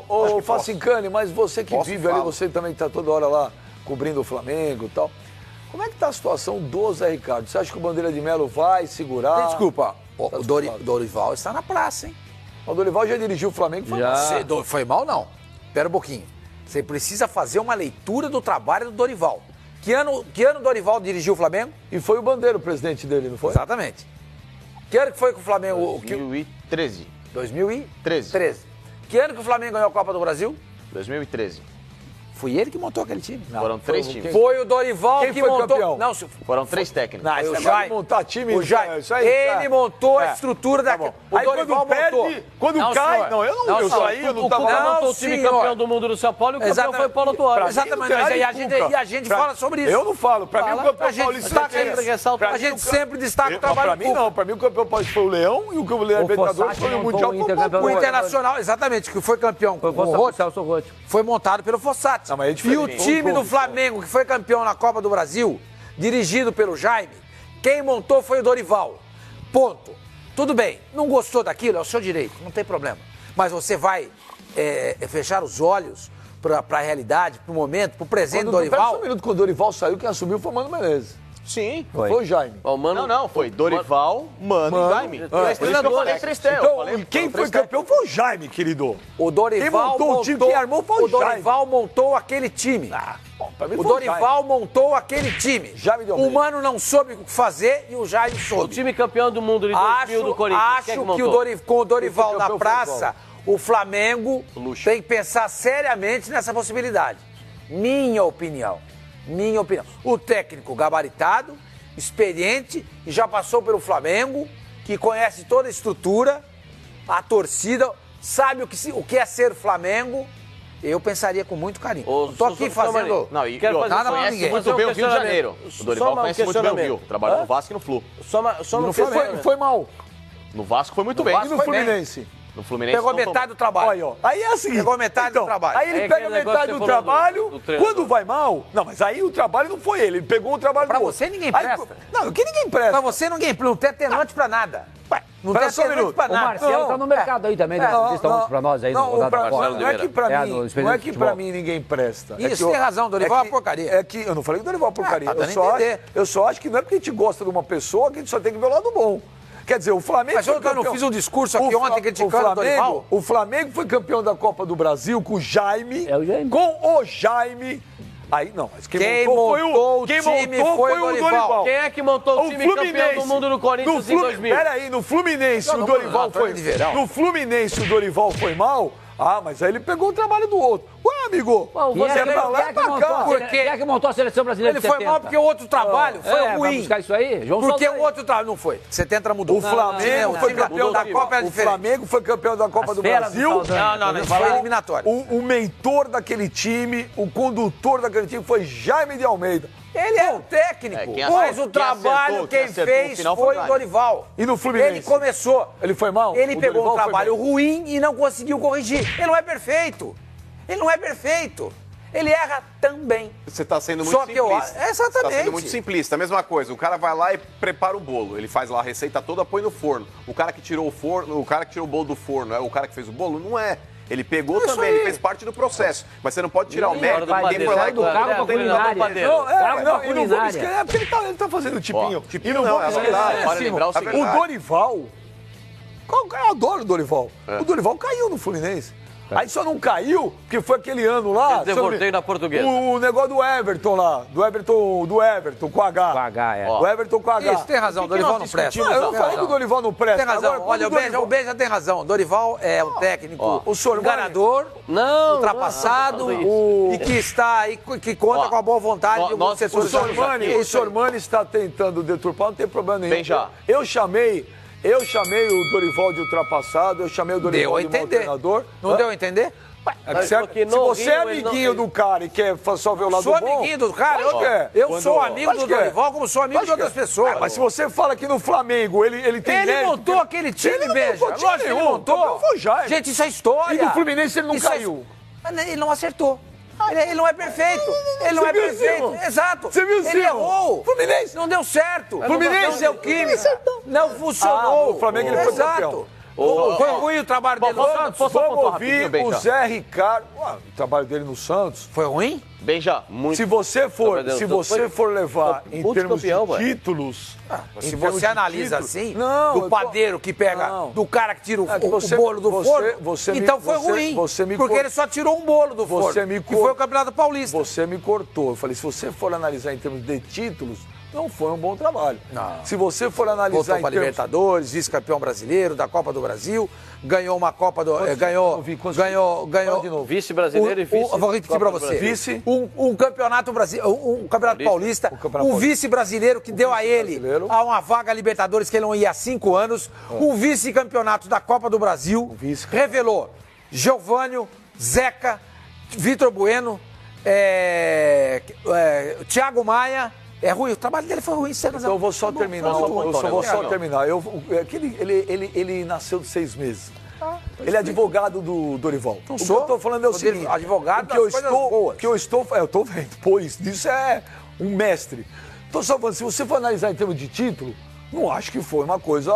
Ô, Facincani, mas você que vive ali, você também está toda hora lá cobrindo o Flamengo e tal. Como é que tá a situação do Zé Ricardo? Você acha que o Bandeira de Melo vai segurar? Desculpa, o Dorival está na praça, hein? O Dorival já dirigiu o Flamengo, foi mal. Foi mal, não. Espera um pouquinho. Você precisa fazer uma leitura do trabalho do Dorival. Que ano o Dorival dirigiu o Flamengo? E foi o Bandeira o presidente dele, não foi? Exatamente. Que ano que foi que o Flamengo... 2013. 2013. Que ano que o Flamengo ganhou a Copa do Brasil? 2013. Foi ele que montou aquele time. Não, foram 3 times. Foi o Dorival quem que foi montou. Campeão? Não, foram 3 técnicos. Não, o Jaime montar time. O Jaime. Isso aí, ele montou a estrutura daquele. Aí quando perde, quando cai. Não, eu saí, eu não tava. O Cuca montou o time campeão do mundo do São Paulo e o campeão foi o Paulo Tuori. Exatamente, mas aí a gente fala sobre isso. Eu não falo. Pra mim, o campeão paulista. A gente sempre destaca o trabalho do Cuca. Pra mim, não. Pra mim, o campeão paulista foi o Leão e o Libertadores foi o Mundial. O Internacional, exatamente, que foi campeão. Foi montado pelo Fossati. E o time do Flamengo, que foi campeão na Copa do Brasil, dirigido pelo Jaime, quem montou foi o Dorival. Ponto. Tudo bem, não gostou daquilo, é o seu direito, não tem problema. Mas você vai fechar os olhos para a realidade, para o momento, para o presente do Dorival. Só um minuto, quando o Dorival saiu, quem assumiu foi o Mano Menezes. Sim. Foi o Jaime. Não, foi Dorival, Mano e Jaime. Então, quem foi campeão foi o Jaime, querido. O Dorival quem montou o time, quem armou foi o Jaime. O Dorival montou aquele time. O Dorival montou aquele time. O Mano não soube o que fazer e o Jaime soube. O time campeão do mundo de 2000 do Corinthians. Acho que com o Dorival na praça, o Flamengo tem que pensar seriamente nessa possibilidade. Minha opinião. O técnico gabaritado, experiente e já passou pelo Flamengo, que conhece toda a estrutura, a torcida, sabe o que é ser Flamengo. Eu pensaria com muito carinho. Tô aqui fazendo... Não, e nada pra ninguém. Muito bem o Rio de Janeiro. O Dorival conhece muito bem o Rio. Trabalhou no Vasco e no Flu. Foi mal. No Vasco foi muito bem. E no Fluminense? No Fluminense pegou metade do trabalho. Aí é assim. Pegou metade do trabalho. Aí ele pega metade do trabalho, quando vai mal... Não, mas aí o trabalho não foi ele pegou o trabalho do outro. Pra você ninguém presta. Não, que ninguém presta. Pra você ninguém presta. Não tem atenante pra nada. Não tem atenante pra nada. O Marcelo tá no mercado aí também, né? Estão pra nós aí. Não é que pra mim ninguém presta. Isso, tem razão, o Dorival é uma porcaria. É que eu não falei que o Dorival é porcaria. Eu só acho que não é porque a gente gosta de uma pessoa que a gente só tem que ver o lado bom. Quer dizer, o Flamengo... Mas eu não fiz um discurso aqui ontem criticando o Dorival? O Flamengo foi campeão da Copa do Brasil com o Jaime. Com o Jaime. Aí, não, mas quem montou o time foi o Dorival. Quem é que montou o time campeão do mundo do Corinthians em 2000? Peraí, no Fluminense o Dorival foi... No Fluminense o Dorival foi mal... Ah, mas aí ele pegou o trabalho do outro. Ué, amigo, você é pra lá e pra cá. Quem é que montou a seleção brasileira de 70? Ele foi mal porque o outro trabalho foi ruim. Vai buscar isso aí? Porque o outro trabalho não foi. 70 mudou. O Flamengo foi campeão da Copa. O Flamengo foi campeão da Copa do Brasil. Não, foi eliminatório. O mentor daquele time, o condutor daquele time foi Jaime de Almeida. Ele é o técnico, mas o trabalho quem fez foi o Dorival. E no Fluminense? Ele começou. Ele foi mal? Ele pegou um trabalho ruim e não conseguiu corrigir. Ele não é perfeito. Ele erra também. Você está sendo muito simplista. Exatamente. Você está sendo muito simplista. A mesma coisa, o cara vai lá e prepara o bolo. Ele faz lá a receita toda, põe no forno. O cara que tirou o bolo do forno é o cara que fez o bolo? Não é. Ele pegou também, ele fez parte do processo. Mas você não pode tirar o mérito de quem foi lá e colocar pra culinária. É porque ele tá fazendo o tipinho. Tipinho não, é verdade. Pode lembrar o seguinte. O Dorival, eu adoro o Dorival. O Dorival caiu no Fluminense. Aí só não caiu, porque foi aquele ano lá... Devortei na Portuguesa. O negócio do Everton lá, do Everton com H. Com H, é. O Everton com H. Isso, tem razão, o Dorival não presta. Eu não falei que o Dorival não presta. Tem razão, olha, o Beija tem razão. O Dorival é um técnico enganador, ultrapassado, e que está aí, que conta com a boa vontade de alguns setores. O Sormani está tentando deturpar, não tem problema nenhum. Bem já. Eu chamei o Dorival de ultrapassado, eu chamei o Dorival de mau treinador. Não deu a entender? Se você é amiguinho do cara e quer só ver o lado bom... Sou amiguinho do cara, eu sou amigo do Dorival como sou amigo de outras pessoas. Mas se você fala que no Flamengo ele tem... Ele montou aquele time, Beija. Lógico que ele montou. Gente, isso é história. E no Fluminense ele não caiu. Ele não acertou. Ele não é perfeito. Ele não é perfeito. Exato. Você viu, ele errou. Fluminense. Não deu certo. Fluminense. Não deu química. Não funcionou. O Flamengo ele foi campeão. Foi ruim o trabalho dele no Santos? Vamos ouvir o Zé Ricardo. O trabalho dele no Santos. Foi ruim? Benja, muito. Se você for levar em termos de títulos... Se você analisa assim, do padeiro que pega, do cara que tira o bolo do forno, então foi ruim. Porque ele só tirou um bolo do forno, que foi o Campeonato Paulista. Você me cortou. Eu falei, se você for analisar em termos de títulos, não foi um bom trabalho. Não. Se você for analisar voltou para Libertadores, vice-campeão brasileiro, da Copa do Brasil, ganhou uma Copa do... ganhou de novo. Vice-brasileiro e vice... Vou repetir para você. Vice. Um campeonato brasileiro, um campeonato paulista, um vice-brasileiro que deu a ele a uma vaga Libertadores que ele não ia há 5 anos, um vice-campeonato da Copa do Brasil, revelou Geovânio, Zeca, Vitor Bueno, Thiago Maia. É ruim, o trabalho dele foi ruim. Então eu vou só terminar. Ele nasceu de 6 meses. Ele é advogado do Dorival. Não sou. O que eu estou falando é o seguinte. Advogado eu estou vendo. Pois, isso é um mestre. Estou só falando, se você for analisar em termos de título, não acho que foi uma coisa...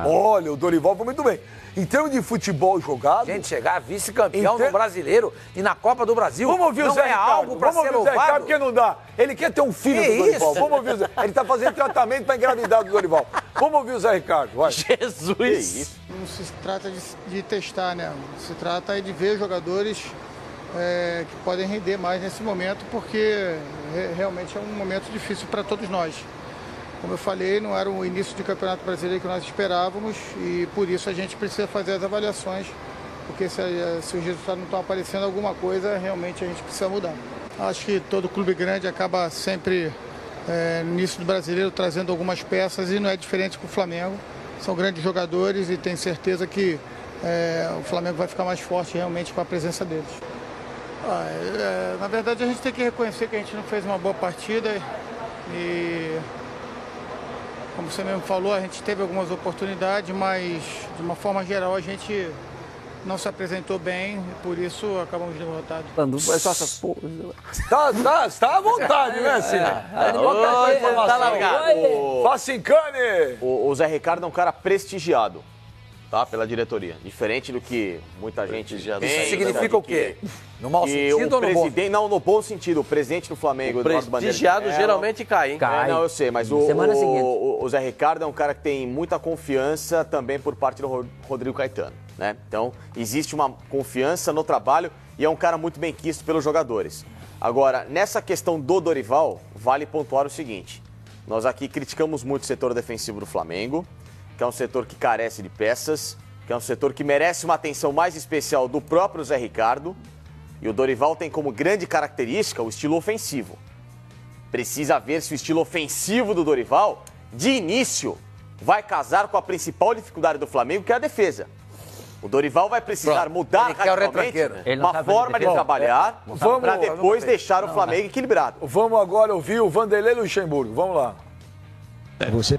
olha, o Dorival foi muito bem. Em termos de futebol jogado... Gente, chegar vice-campeão no Brasileiro e na Copa do Brasil vamos ouvir não o Zé é algo para ser louvado. Porque não dá. Ele quer ter um filho do Dorival. Vamos ouvir o Zé. Ele está fazendo tratamento para engravidar do Dorival. Vamos ouvir o Zé Ricardo. Vai. Jesus! Não se trata de testar, né? Se trata de ver jogadores que podem render mais nesse momento, porque realmente é um momento difícil para todos nós. Como eu falei, não era o início de Campeonato Brasileiro que nós esperávamos e por isso a gente precisa fazer as avaliações, porque se os resultados não estão aparecendo, alguma coisa realmente a gente precisa mudar. Acho que todo clube grande acaba sempre, no início do Brasileiro, trazendo algumas peças e não é diferente com o Flamengo. São grandes jogadores e tenho certeza que o Flamengo vai ficar mais forte realmente com a presença deles. Na verdade, a gente tem que reconhecer que a gente não fez uma boa partida e... Como você mesmo falou, a gente teve algumas oportunidades, mas de uma forma geral a gente não se apresentou bem e por isso acabamos derrotados. Tá à vontade, né, Cine? Tá largado. Facincane! O Zé Ricardo é um cara prestigiado, tá? Pela diretoria. Diferente do que muita gente já Isso significa o quê? No mau sentido ou no bom? Não, no bom sentido. O presidente do Flamengo, o prestigiado geralmente cai, hein? Não, eu sei, mas o Zé Ricardo é um cara que tem muita confiança também por parte do Rodrigo Caetano, né? Então, existe uma confiança no trabalho e é um cara muito bem quisto pelos jogadores. Agora, nessa questão do Dorival, vale pontuar o seguinte. Nós aqui criticamos muito o setor defensivo do Flamengo, que é um setor que carece de peças, que é um setor que merece uma atenção mais especial do próprio Zé Ricardo. E o Dorival tem como grande característica o estilo ofensivo. Precisa ver se o estilo ofensivo do Dorival, de início, vai casar com a principal dificuldade do Flamengo, que é a defesa. O Dorival vai precisar mudar radicalmente uma forma de trabalhar para depois deixar o Flamengo equilibrado. Vamos agora ouvir o Vanderlei Luxemburgo. Vamos lá. Você